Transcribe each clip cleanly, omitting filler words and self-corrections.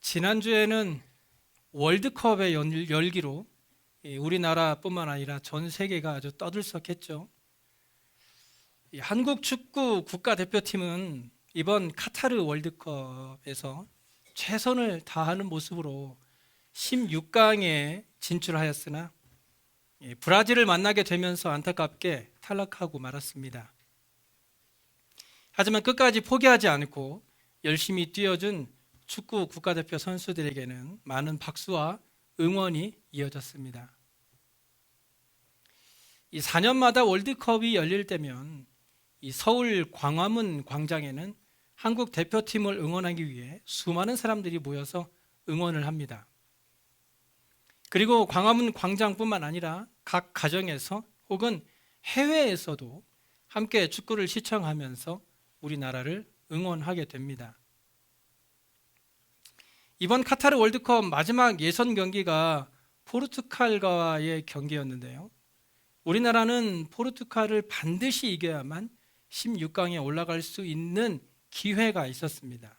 지난주에는 월드컵의 열기로 우리나라뿐만 아니라 전 세계가 아주 떠들썩했죠. 한국 축구 국가대표팀은 이번 카타르 월드컵에서 최선을 다하는 모습으로 16강에 진출하였으나 브라질을 만나게 되면서 안타깝게 탈락하고 말았습니다. 하지만 끝까지 포기하지 않고 열심히 뛰어준 축구 국가대표 선수들에게는 많은 박수와 응원이 이어졌습니다. 이 4년마다 월드컵이 열릴 때면 이 서울 광화문 광장에는 한국 대표팀을 응원하기 위해 수많은 사람들이 모여서 응원을 합니다. 그리고 광화문 광장뿐만 아니라 각 가정에서 혹은 해외에서도 함께 축구를 시청하면서 우리나라를 응원하게 됩니다. 이번 카타르 월드컵 마지막 예선 경기가 포르투갈과의 경기였는데요. 우리나라는 포르투갈을 반드시 이겨야만 16강에 올라갈 수 있는 기회가 있었습니다.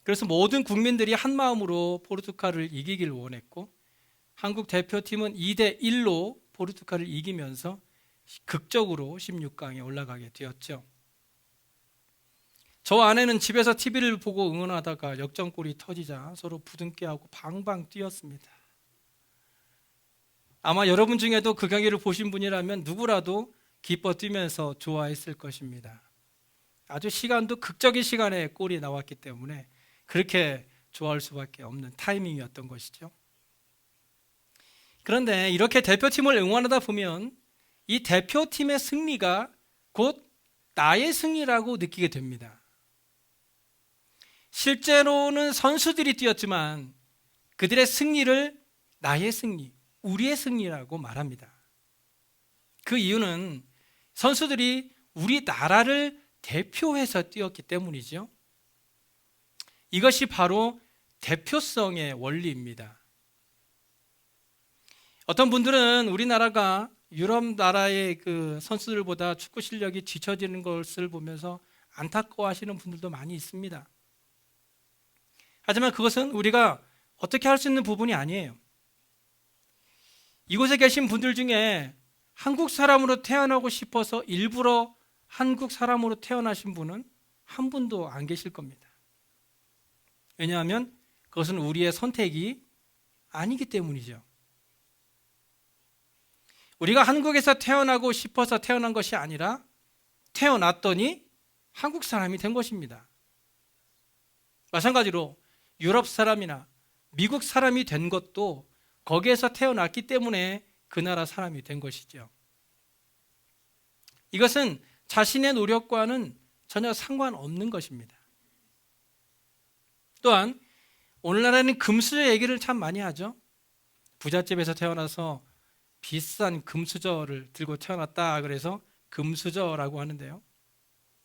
그래서 모든 국민들이 한 마음으로 포르투갈을 이기길 원했고 한국 대표팀은 2대1로 포르투갈을 이기면서 극적으로 16강에 올라가게 되었죠. 저 아내는 집에서 TV를 보고 응원하다가 역전골이 터지자 서로 부둥켜하고 방방 뛰었습니다. 아마 여러분 중에도 그 경기를 보신 분이라면 누구라도 기뻐 뛰면서 좋아했을 것입니다. 아주 시간도 극적인 시간에 골이 나왔기 때문에 그렇게 좋아할 수밖에 없는 타이밍이었던 것이죠. 그런데 이렇게 대표팀을 응원하다 보면 이 대표팀의 승리가 곧 나의 승리라고 느끼게 됩니다. 실제로는 선수들이 뛰었지만 그들의 승리를 나의 승리, 우리의 승리라고 말합니다. 그 이유는 선수들이 우리나라를 대표해서 뛰었기 때문이죠. 이것이 바로 대표성의 원리입니다. 어떤 분들은 우리나라가 유럽 나라의 그 선수들보다 축구 실력이 뒤처지는 것을 보면서 안타까워하시는 분들도 많이 있습니다. 하지만 그것은 우리가 어떻게 할 수 있는 부분이 아니에요. 이곳에 계신 분들 중에 한국 사람으로 태어나고 싶어서 일부러 한국 사람으로 태어나신 분은 한 분도 안 계실 겁니다. 왜냐하면 그것은 우리의 선택이 아니기 때문이죠. 우리가 한국에서 태어나고 싶어서 태어난 것이 아니라 태어났더니 한국 사람이 된 것입니다. 마찬가지로 유럽 사람이나 미국 사람이 된 것도 거기에서 태어났기 때문에 그 나라 사람이 된 것이죠. 이것은 자신의 노력과는 전혀 상관없는 것입니다. 또한 오늘날에는 금수저 얘기를 참 많이 하죠. 부잣집에서 태어나서 비싼 금수저를 들고 태어났다 그래서 금수저라고 하는데요.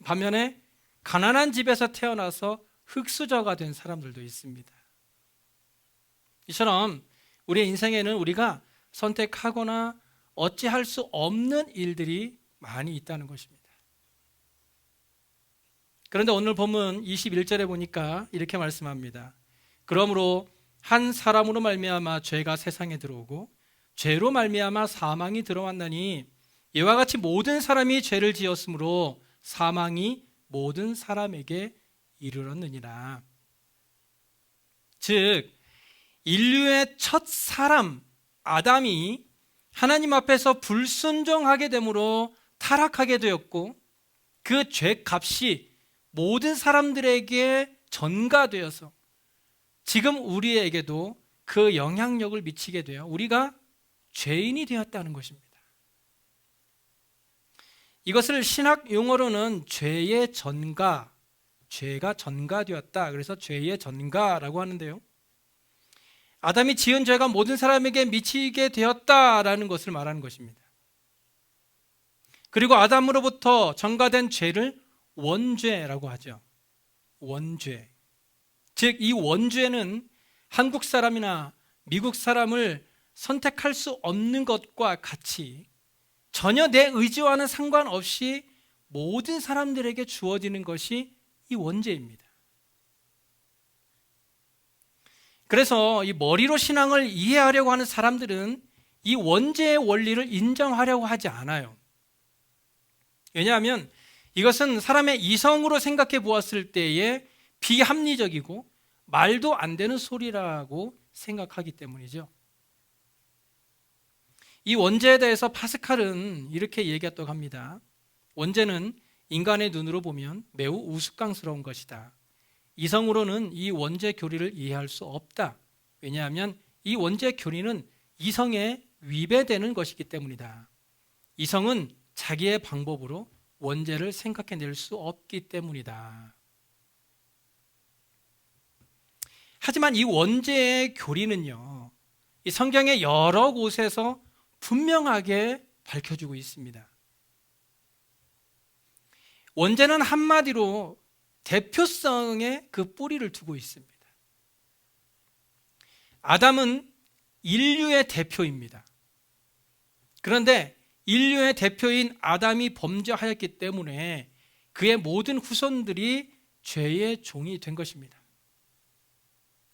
반면에 가난한 집에서 태어나서 흙수저가 된 사람들도 있습니다. 이처럼 우리의 인생에는 우리가 선택하거나 어찌할 수 없는 일들이 많이 있다는 것입니다. 그런데 오늘 본문 21절에 보니까 이렇게 말씀합니다. 그러므로 한 사람으로 말미암아 죄가 세상에 들어오고 죄로 말미암아 사망이 들어왔나니 이와 같이 모든 사람이 죄를 지었으므로 사망이 모든 사람에게 이르렀느니라. 즉 인류의 첫 사람 아담이 하나님 앞에서 불순종하게 되므로 타락하게 되었고 그 죄값이 모든 사람들에게 전가되어서 지금 우리에게도 그 영향력을 미치게 되어 우리가 죄인이 되었다는 것입니다. 이것을 신학 용어로는 죄의 전가, 죄가 전가되었다. 그래서 죄의 전가라고 하는데요. 아담이 지은 죄가 모든 사람에게 미치게 되었다라는 것을 말하는 것입니다. 그리고 아담으로부터 전가된 죄를 원죄라고 하죠. 원죄. 즉 이 원죄는 한국 사람이나 미국 사람을 선택할 수 없는 것과 같이 전혀 내 의지와는 상관없이 모든 사람들에게 주어지는 것이 이 원죄입니다. 그래서 이 머리로 신앙을 이해하려고 하는 사람들은 이 원죄의 원리를 인정하려고 하지 않아요. 왜냐하면 이것은 사람의 이성으로 생각해 보았을 때에 비합리적이고 말도 안 되는 소리라고 생각하기 때문이죠. 이 원죄에 대해서 파스칼은 이렇게 얘기했다고 합니다. 원죄는 인간의 눈으로 보면 매우 우스꽝스러운 것이다. 이성으로는 이 원죄 교리를 이해할 수 없다. 왜냐하면 이 원죄 교리는 이성에 위배되는 것이기 때문이다. 이성은 자기의 방법으로 원죄를 생각해낼 수 없기 때문이다. 하지만 이 원죄의 교리는요, 이 성경의 여러 곳에서 분명하게 밝혀주고 있습니다. 원죄는 한마디로 대표성의 그 뿌리를 두고 있습니다. 아담은 인류의 대표입니다. 그런데 인류의 대표인 아담이 범죄하였기 때문에 그의 모든 후손들이 죄의 종이 된 것입니다.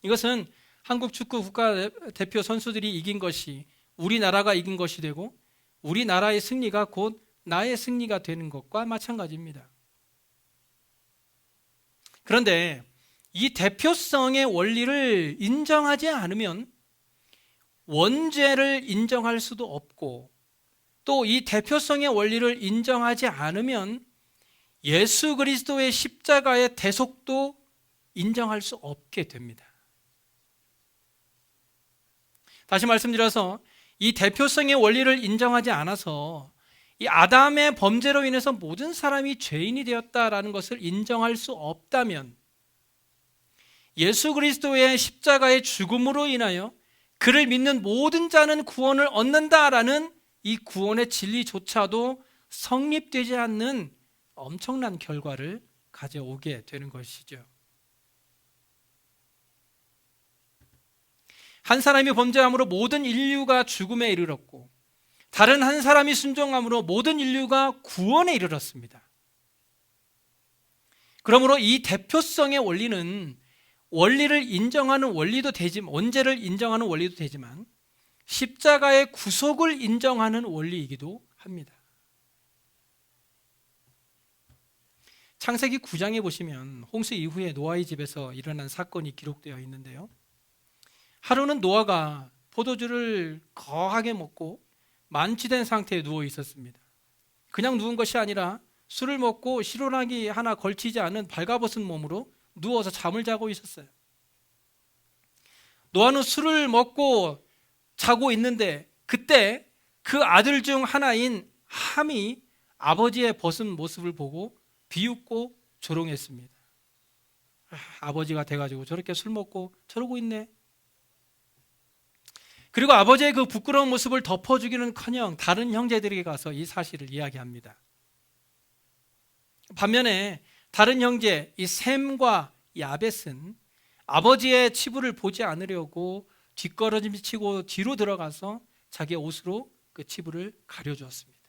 이것은 한국 축구 국가대표 선수들이 이긴 것이 우리나라가 이긴 것이 되고 우리나라의 승리가 곧 나의 승리가 되는 것과 마찬가지입니다. 그런데 이 대표성의 원리를 인정하지 않으면 원죄를 인정할 수도 없고, 또 이 대표성의 원리를 인정하지 않으면 예수 그리스도의 십자가의 대속도 인정할 수 없게 됩니다. 다시 말씀드려서 이 대표성의 원리를 인정하지 않아서 이 아담의 범죄로 인해서 모든 사람이 죄인이 되었다라는 것을 인정할 수 없다면 예수 그리스도의 십자가의 죽음으로 인하여 그를 믿는 모든 자는 구원을 얻는다라는 이 구원의 진리조차도 성립되지 않는 엄청난 결과를 가져오게 되는 것이죠. 한 사람이 범죄함으로 모든 인류가 죽음에 이르렀고 다른 한 사람이 순종함으로 모든 인류가 구원에 이르렀습니다. 그러므로 이 대표성의 원리는 원리를 인정하는 원리도 되지만, 원죄를 인정하는 원리도 되지만 십자가의 구속을 인정하는 원리이기도 합니다. 창세기 9장에 보시면 홍수 이후에 노아의 집에서 일어난 사건이 기록되어 있는데요, 하루는 노아가 포도주를 거하게 먹고 만취된 상태에 누워 있었습니다. 그냥 누운 것이 아니라 술을 먹고 실온하기 하나 걸치지 않은 발가벗은 몸으로 누워서 잠을 자고 있었어요. 노아는 술을 먹고 자고 있는데 그때 그 아들 중 하나인 함이 아버지의 벗은 모습을 보고 비웃고 조롱했습니다. 아버지가 돼가지고 저렇게 술 먹고 저러고 있네. 그리고 아버지의 그 부끄러운 모습을 덮어주기는커녕 다른 형제들에게 가서 이 사실을 이야기합니다. 반면에 다른 형제 이 셈과 야벳은 아버지의 치부를 보지 않으려고 뒷걸음질 치고 뒤로 들어가서 자기의 옷으로 그 치부를 가려주었습니다.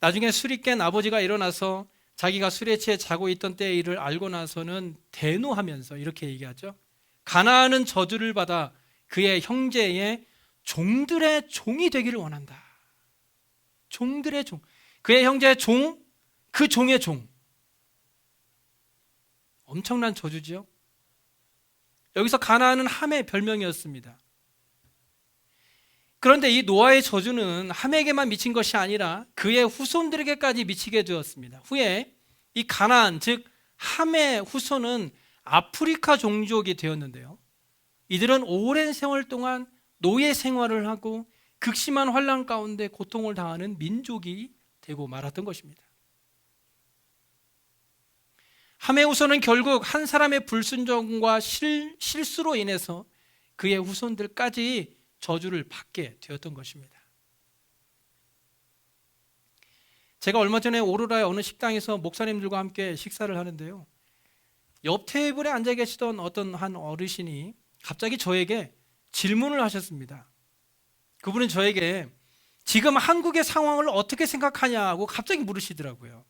나중에 술이 깬 아버지가 일어나서 자기가 술에 취해 자고 있던 때의 일을 알고 나서는 대노하면서 이렇게 얘기하죠. 가나안은 저주를 받아 그의 형제의 종들의 종이 되기를 원한다. 종들의 종, 그의 형제의 종, 그 종의 종. 엄청난 저주지요. 여기서 가나안은 함의 별명이었습니다. 그런데 이 노아의 저주는 함에게만 미친 것이 아니라 그의 후손들에게까지 미치게 되었습니다. 후에 이 가나안, 즉 함의 후손은 아프리카 종족이 되었는데요, 이들은 오랜 세월 동안 노예 생활을 하고 극심한 환난 가운데 고통을 당하는 민족이 되고 말았던 것입니다. 함의 후손은 결국 한 사람의 불순종과 실수로 인해서 그의 후손들까지 저주를 받게 되었던 것입니다. 제가 얼마 전에 오로라의 어느 식당에서 목사님들과 함께 식사를 하는데요, 옆 테이블에 앉아 계시던 어떤 한 어르신이 갑자기 저에게 질문을 하셨습니다. 그분은 저에게 지금 한국의 상황을 어떻게 생각하냐고 갑자기 물으시더라고요.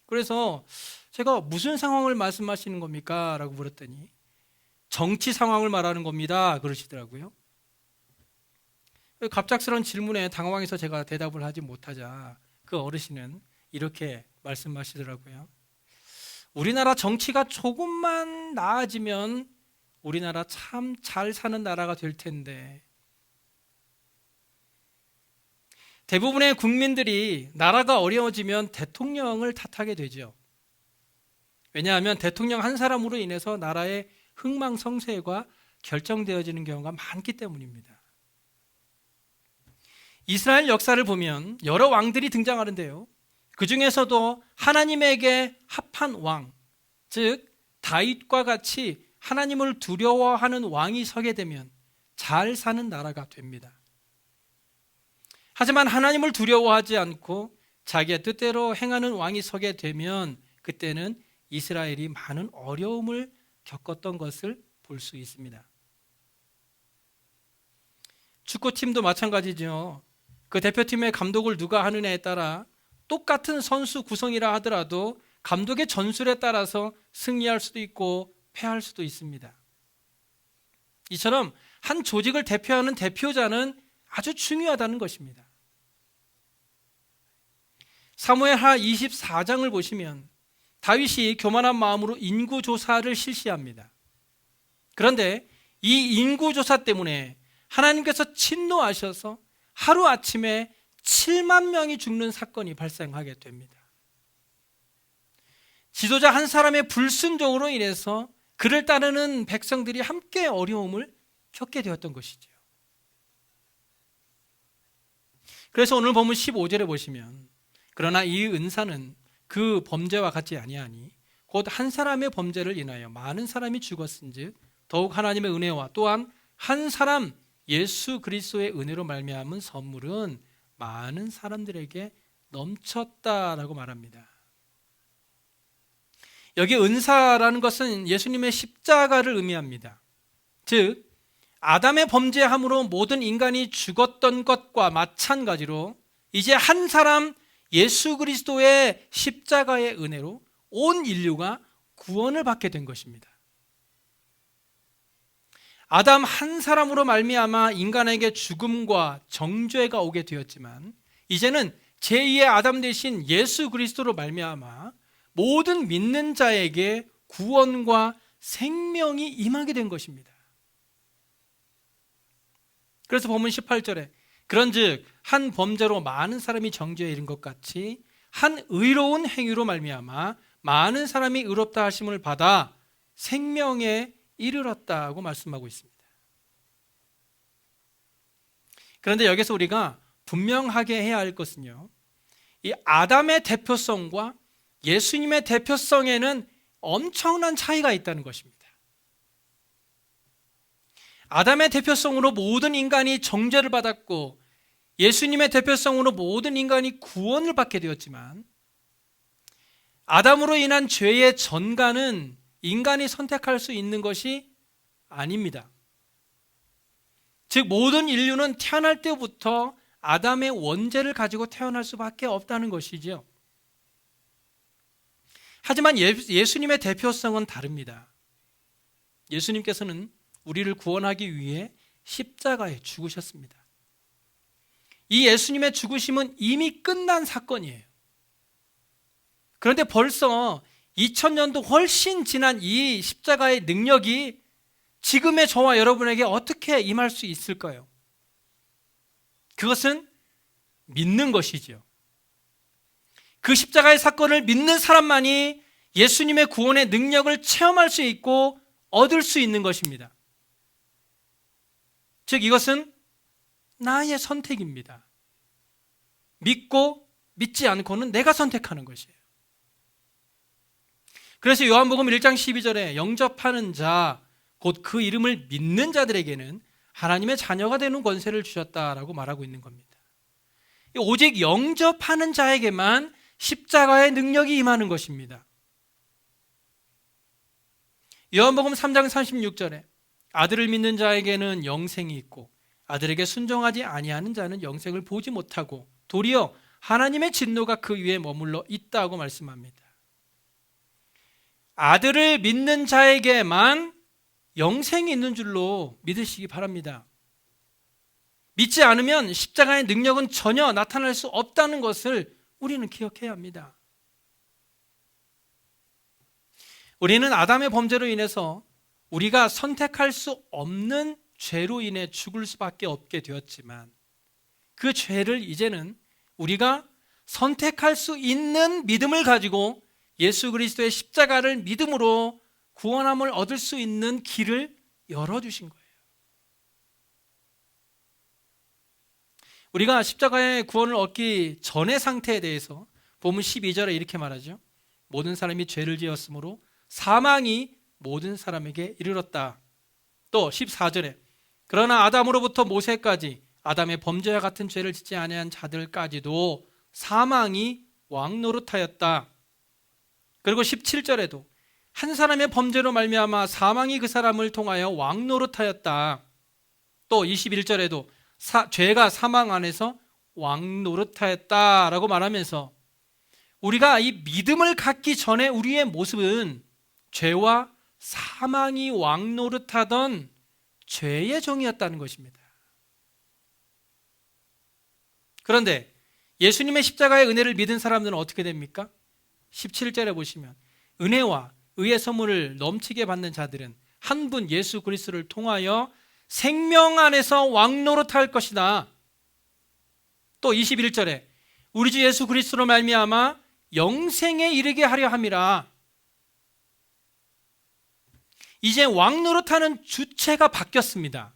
그래서 제가 무슨 상황을 말씀하시는 겁니까? 라고 물었더니 정치 상황을 말하는 겁니다. 그러시더라고요. 갑작스러운 질문에 당황해서 제가 대답을 하지 못하자 그 어르신은 이렇게 말씀하시더라고요. 우리나라 정치가 조금만 나아지면 우리나라 참 잘 사는 나라가 될 텐데, 대부분의 국민들이 나라가 어려워지면 대통령을 탓하게 되죠. 왜냐하면 대통령 한 사람으로 인해서 나라의 흥망성쇠가 결정되어지는 경우가 많기 때문입니다. 이스라엘 역사를 보면 여러 왕들이 등장하는데요, 그 중에서도 하나님에게 합한 왕, 즉 다윗과 같이 하나님을 두려워하는 왕이 서게 되면 잘 사는 나라가 됩니다. 하지만 하나님을 두려워하지 않고 자기의 뜻대로 행하는 왕이 서게 되면 그때는 이스라엘이 많은 어려움을 겪었던 것을 볼 수 있습니다. 축구팀도 마찬가지죠. 그 대표팀의 감독을 누가 하느냐에 따라 똑같은 선수 구성이라 하더라도 감독의 전술에 따라서 승리할 수도 있고 패할 수도 있습니다. 이처럼 한 조직을 대표하는 대표자는 아주 중요하다는 것입니다. 사무엘하 24장을 보시면 다윗이 교만한 마음으로 인구조사를 실시합니다. 그런데 이 인구조사 때문에 하나님께서 진노하셔서 하루아침에 7만 명이 죽는 사건이 발생하게 됩니다. 지도자 한 사람의 불순종으로 인해서 그를 따르는 백성들이 함께 어려움을 겪게 되었던 것이죠. 그래서 오늘 본문 15절에 보시면 그러나 이 은사는 그 범죄와 같지 아니하니 곧 한 사람의 범죄를 인하여 많은 사람이 죽었은즉 더욱 하나님의 은혜와 또한 한 사람 예수 그리스도의 은혜로 말미암은 선물은 많은 사람들에게 넘쳤다라고 말합니다. 여기 은사라는 것은 예수님의 십자가를 의미합니다. 즉 아담의 범죄함으로 모든 인간이 죽었던 것과 마찬가지로 이제 한 사람 예수 그리스도의 십자가의 은혜로 온 인류가 구원을 받게 된 것입니다. 아담 한 사람으로 말미암아 인간에게 죽음과 정죄가 오게 되었지만 이제는 제2의 아담 대신 예수 그리스도로 말미암아 모든 믿는 자에게 구원과 생명이 임하게 된 것입니다. 그래서 본문 18절에 그런즉 한 범죄로 많은 사람이 정죄에 이른 것 같이 한 의로운 행위로 말미암아 많은 사람이 의롭다 하심을 받아 생명에 이르렀다고 말씀하고 있습니다. 그런데 여기서 우리가 분명하게 해야 할 것은요, 이 아담의 대표성과 예수님의 대표성에는 엄청난 차이가 있다는 것입니다. 아담의 대표성으로 모든 인간이 정죄를 받았고 예수님의 대표성으로 모든 인간이 구원을 받게 되었지만 아담으로 인한 죄의 전가는 인간이 선택할 수 있는 것이 아닙니다. 즉 모든 인류는 태어날 때부터 아담의 원죄를 가지고 태어날 수밖에 없다는 것이죠. 하지만 예수님의 대표성은 다릅니다. 예수님께서는 우리를 구원하기 위해 십자가에 죽으셨습니다. 이 예수님의 죽으심은 이미 끝난 사건이에요. 그런데 벌써 2000년도 훨씬 지난 이 십자가의 능력이 지금의 저와 여러분에게 어떻게 임할 수 있을까요? 그것은 믿는 것이죠. 그 십자가의 사건을 믿는 사람만이 예수님의 구원의 능력을 체험할 수 있고 얻을 수 있는 것입니다. 즉 이것은 나의 선택입니다. 믿고 믿지 않고는 내가 선택하는 것이에요. 그래서 요한복음 1장 12절에 영접하는 자, 곧 그 이름을 믿는 자들에게는 하나님의 자녀가 되는 권세를 주셨다라고 말하고 있는 겁니다. 오직 영접하는 자에게만 십자가의 능력이 임하는 것입니다. 요한복음 3장 36절에 아들을 믿는 자에게는 영생이 있고 아들에게 순종하지 아니하는 자는 영생을 보지 못하고 도리어 하나님의 진노가 그 위에 머물러 있다고 말씀합니다. 아들을 믿는 자에게만 영생이 있는 줄로 믿으시기 바랍니다. 믿지 않으면 십자가의 능력은 전혀 나타날 수 없다는 것을 우리는 기억해야 합니다. 우리는 아담의 범죄로 인해서 우리가 선택할 수 없는 죄로 인해 죽을 수밖에 없게 되었지만, 그 죄를 이제는 우리가 선택할 수 있는 믿음을 가지고 예수 그리스도의 십자가를 믿음으로 구원함을 얻을 수 있는 길을 열어주신 거예요. 우리가 십자가의 구원을 얻기 전의 상태에 대해서 본문 12절에 이렇게 말하죠. 모든 사람이 죄를 지었으므로 사망이 모든 사람에게 이르렀다. 또 14절에 그러나 아담으로부터 모세까지 아담의 범죄와 같은 죄를 짓지 아니한 자들까지도 사망이 왕노릇하였다. 그리고 17절에도 한 사람의 범죄로 말미암아 사망이 그 사람을 통하여 왕노릇하였다. 또 21절에도 죄가 사망 안에서 왕노릇하였다라고 말하면서 우리가 이 믿음을 갖기 전에 우리의 모습은 죄와 사망이 왕노릇하던 죄의 종이었다는 것입니다. 그런데 예수님의 십자가의 은혜를 믿은 사람들은 어떻게 됩니까? 17절에 보시면 은혜와 의의 선물을 넘치게 받는 자들은 한 분 예수 그리스도를 통하여 생명 안에서 왕노릇할 것이다. 또 21절에 우리 주 예수 그리스도로 말미암아 영생에 이르게 하려 함이라. 이제 왕노릇하는 주체가 바뀌었습니다.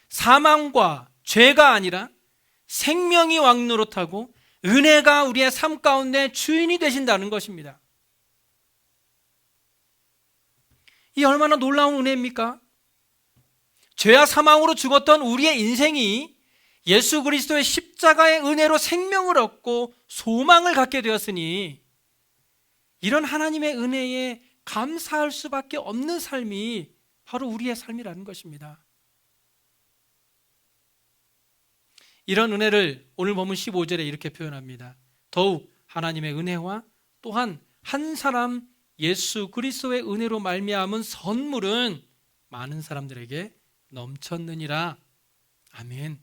사망과 죄가 아니라 생명이 왕노릇하고 은혜가 우리의 삶 가운데 주인이 되신다는 것입니다. 이 얼마나 놀라운 은혜입니까? 죄와 사망으로 죽었던 우리의 인생이 예수 그리스도의 십자가의 은혜로 생명을 얻고 소망을 갖게 되었으니 이런 하나님의 은혜에 감사할 수밖에 없는 삶이 바로 우리의 삶이라는 것입니다. 이런 은혜를 오늘 본문 15절에 이렇게 표현합니다. 더욱 하나님의 은혜와 또한 한 사람 예수 그리스도의 은혜로 말미암은 선물은 많은 사람들에게 넘쳤느니라. 아멘.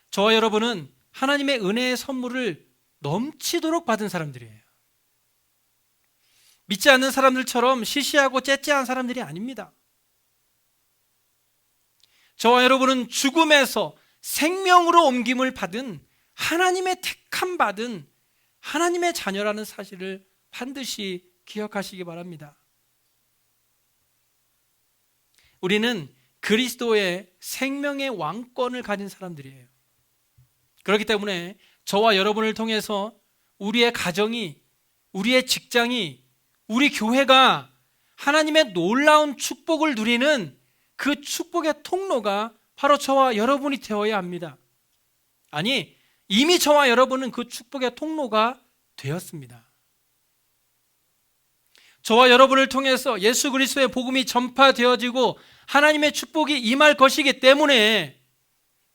저와 여러분은 하나님의 은혜의 선물을 넘치도록 받은 사람들이에요. 믿지 않는 사람들처럼 시시하고 째째한 사람들이 아닙니다. 저와 여러분은 죽음에서 생명으로 옮김을 받은 하나님의 택함 받은 하나님의 자녀라는 사실을 반드시 기억하시기 바랍니다. 우리는 그리스도의 생명의 왕권을 가진 사람들이에요. 그렇기 때문에 저와 여러분을 통해서 우리의 가정이, 우리의 직장이, 우리 교회가 하나님의 놀라운 축복을 누리는 그 축복의 통로가 바로 저와 여러분이 되어야 합니다. 아니, 이미 저와 여러분은 그 축복의 통로가 되었습니다. 저와 여러분을 통해서 예수 그리스도의 복음이 전파되어지고 하나님의 축복이 임할 것이기 때문에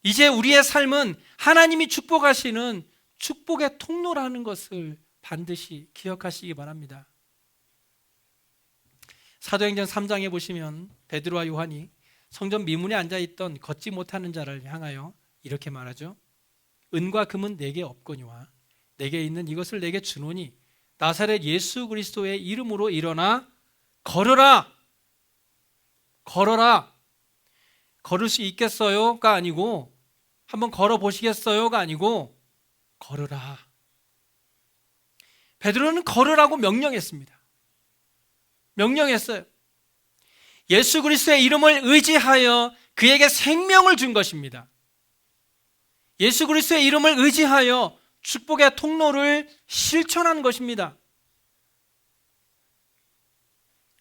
이제 우리의 삶은 하나님이 축복하시는 축복의 통로라는 것을 반드시 기억하시기 바랍니다. 사도행전 3장에 보시면 베드로와 요한이 성전 미문에 앉아있던 걷지 못하는 자를 향하여 이렇게 말하죠. 은과 금은 내게 없거니와 내게 있는 이것을 내게 주노니 나사렛 예수 그리스도의 이름으로 일어나 걸어라. 걸어라. 걸을 수 있겠어요가 아니고 한번 걸어보시겠어요가 아니고 걸으라. 베드로는 걸으라고 명령했습니다. 명령했어요. 예수 그리스도의 이름을 의지하여 그에게 생명을 준 것입니다. 예수 그리스도의 이름을 의지하여 축복의 통로를 실천한 것입니다.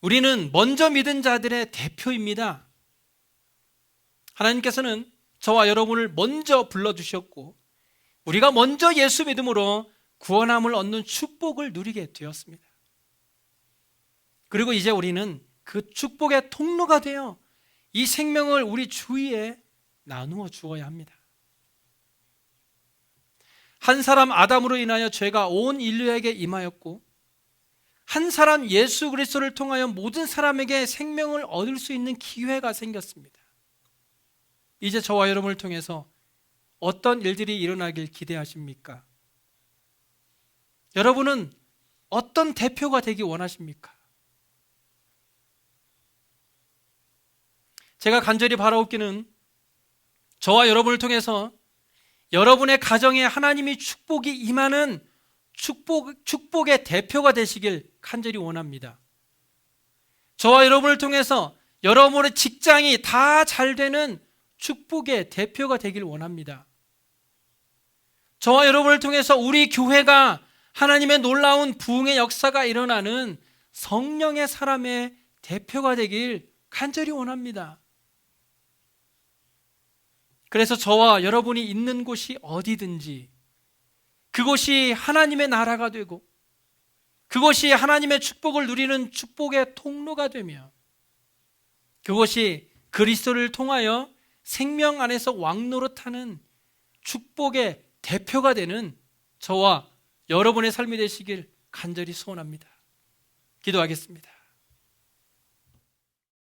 우리는 먼저 믿은 자들의 대표입니다. 하나님께서는 저와 여러분을 먼저 불러주셨고 우리가 먼저 예수 믿음으로 구원함을 얻는 축복을 누리게 되었습니다. 그리고 이제 우리는 그 축복의 통로가 되어 이 생명을 우리 주위에 나누어 주어야 합니다. 한 사람 아담으로 인하여 죄가 온 인류에게 임하였고 한 사람 예수 그리스도를 통하여 모든 사람에게 생명을 얻을 수 있는 기회가 생겼습니다. 이제 저와 여러분을 통해서 어떤 일들이 일어나길 기대하십니까? 여러분은 어떤 대표가 되기 원하십니까? 제가 간절히 바라옵기는 저와 여러분을 통해서 여러분의 가정에 하나님이 축복이 임하는 축복의 대표가 되시길 간절히 원합니다. 저와 여러분을 통해서 여러분의 직장이 다 잘 되는 축복의 대표가 되길 원합니다. 저와 여러분을 통해서 우리 교회가 하나님의 놀라운 부흥의 역사가 일어나는 성령의 사람의 대표가 되길 간절히 원합니다. 그래서 저와 여러분이 있는 곳이 어디든지 그곳이 하나님의 나라가 되고 그것이 하나님의 축복을 누리는 축복의 통로가 되며 그것이 그리스도를 통하여 생명 안에서 왕노릇하는 축복의 대표가 되는 저와 여러분의 삶이 되시길 간절히 소원합니다. 기도하겠습니다.